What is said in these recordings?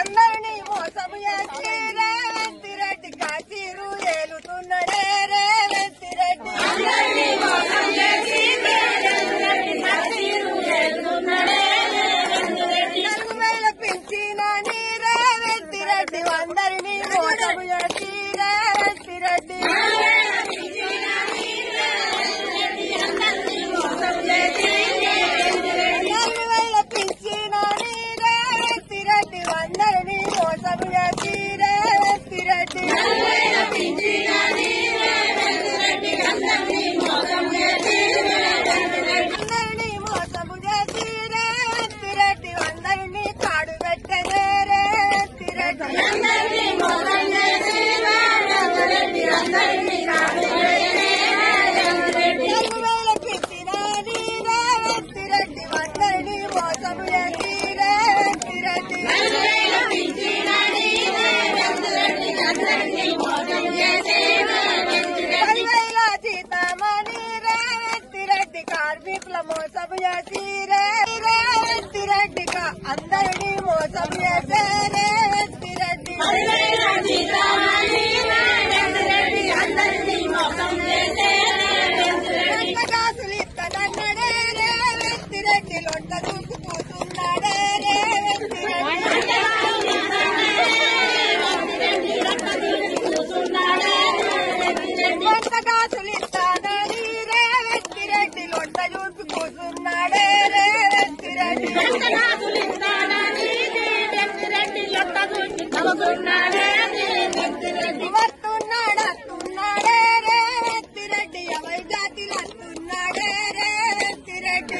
అందరినీ మోసం చేసి రేవంత్ రెడ్డి కాశీరు ఏలుతున్నాడే రేవంత్ రెడ్డి. అందరినీ మోసం చేసి రేవంత్ రెడ్డి కాశీరు ఏలుతున్నాడే రేవంత్ రెడ్డి. 4000 పింఛనని రేవంత్ రెడ్డి అందరినీ మోసం చేసి రేవంత్ రెడ్డి. 4000 పింఛనని రేవంత్ రెడ్డి అందరినీ మోసం చేసి రేవంత్ రెడ్డి. 4000 పింఛనని రేవంత్ రెడ్డి అందరినీ మోసం చేసి రేవంత్ రెడ్డి. 4000 పింఛనని రేవంత్ రెడ్డి అందరినీ మోసం చేసి రేవంత్ రెడ్డి. అందరినీ మోసం చేసి రేవంత్ రెడ్డి అందరినీ కాడు పెట్టనే రేవంత్ రెడ్డి. అందరినీ మోసం చేసి రేవంత్ రెడ్డి అందరినీ కాడు పెట్టనే రేవంత్ రెడ్డి. 4000 పింఛనని రేవంత్ రెడ్డి అందరినీ మోసం చేసి రేవంత్ రెడ్డి. 4000 పింఛనని రేవంత్ రెడ్డి అందరినీ మోసం చేసి రేవంత్ రెడ్డి. 10,000 జీతమని రేవంత్ రెడ్డి కార్మికుల మోసం చేసి రేవంత్ రెడ్డి అందరినీ మోసం చేసే రేవంత్ రెడ్డి. 10,000 జీతమని రేవంత్ రెడ్డి అందరినీ మోసం చేసే రేవంత్ రెడ్డి. కాసులు ఇస్తానన్నాడే రేవంత్ రెడ్డి లొంట దూసుకుపోతున్నాడే రేవంత్ రెడ్డి. కొంత కాసులు ఇస్తానని రేవంత్ రెడ్డి లొంట చూసి కూర్చున్నాడే రేవంత్ రెడ్డి. కాసులు ఇస్తానని రేవంత్ రెడ్డి లొంట చూసి కూర్చున్నాడే రేవంత్ రెడ్డి. వస్తున్నాడే రేవంత్ రెడ్డి ఎవరి జాతిలో వస్తున్నాడే రేవంత్ రెడ్డి.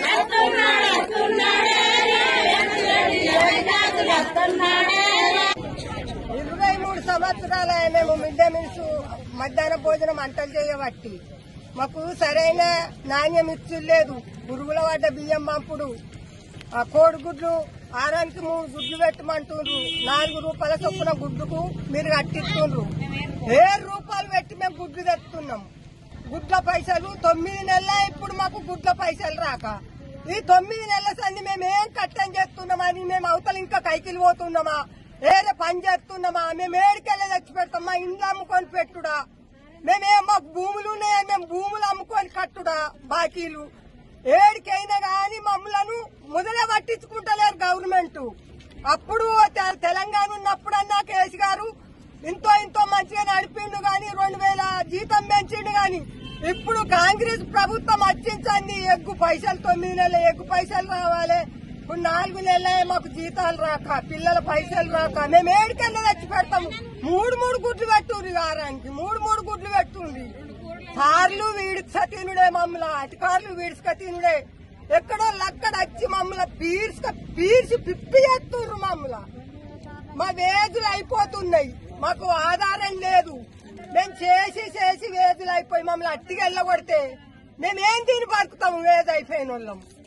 23 సంవత్సరాల మేము మిడ్ డే మీల్స్ మధ్యాహ్న భోజనం అంటలు చేయబట్టి మాకు సరైన నాణ్యం ఇచ్చులేదు. పురుగుల పడ్డ బియ్యం పంపుడు, కోడిగుడ్లు ఆరానికి 3 గుడ్లు పెట్టమంటుండ్రు. 4 రూపాయల చొప్పున గుడ్డుకు మీరు కట్టిస్తుండ్రు. 7 రూపాయలు పెట్టి మేము గుడ్లు తెస్తున్నాం. గుడ్ల పైసలు 9 నెలల ఇప్పుడు మాకు గుడ్ల పైసలు రాక ఈ 9 నెలల సంది మేమేం కట్టం చేస్తున్నామని మేము అవతల ఇంకా కైకిలు పోతున్నామా, ఏరే పని చేస్తున్నామా, మేము ఏడికెళ్ళి తెచ్చి పెడతాం. మా ఇండ్లు అమ్ముకొని పెట్టుడా, మాకు భూములు ఉన్నాయని మేము భూములు అమ్ముకొని కట్టుడా బాకీలు. ఏడికైనా గాని మమ్మలను మొదలే పట్టించుకుంటలేరు గవర్నమెంట్. అప్పుడు తెలంగాణ ఉన్నప్పుడన్నా కేసీ గారు ఇంతో మంచిగా నడిపిండు గాని 2000 జీతం పెంచిండు గాని ఇప్పుడు కాంగ్రెస్ ప్రభుత్వం వచ్చించండి ఎగ్గు పైసలు 9 నెలల ఎగ్గు పైసలు రావాలి. ఇప్పుడు 4 నెలలే మాకు జీతాలు రాక పిల్లల పైసలు రాక మేము ఏడికన్నా తెచ్చి పెడతాము. 3 గుడ్లు పెట్టుండ్రి వారానికి 3 గుడ్లు పెట్టుండ్రి. కార్లు వీడిస్క తినుడే మమ్మల్ని, అధికారులు వీడిస్క తినుడే. ఎక్కడో లక్కడ వచ్చి మమ్మల్ని పీర్చి పిప్పి చేస్తుండ్రు. మా వేజులు అయిపోతున్నాయి, మాకు ఆధారం లేదు. మేము చేసి వేజులు అయిపోయి మమ్మల్ని అట్టికి వెళ్ళగొడితే మేమేం తిని బతుకుతాము వేజ్ అయిపోయిన వాళ్ళం.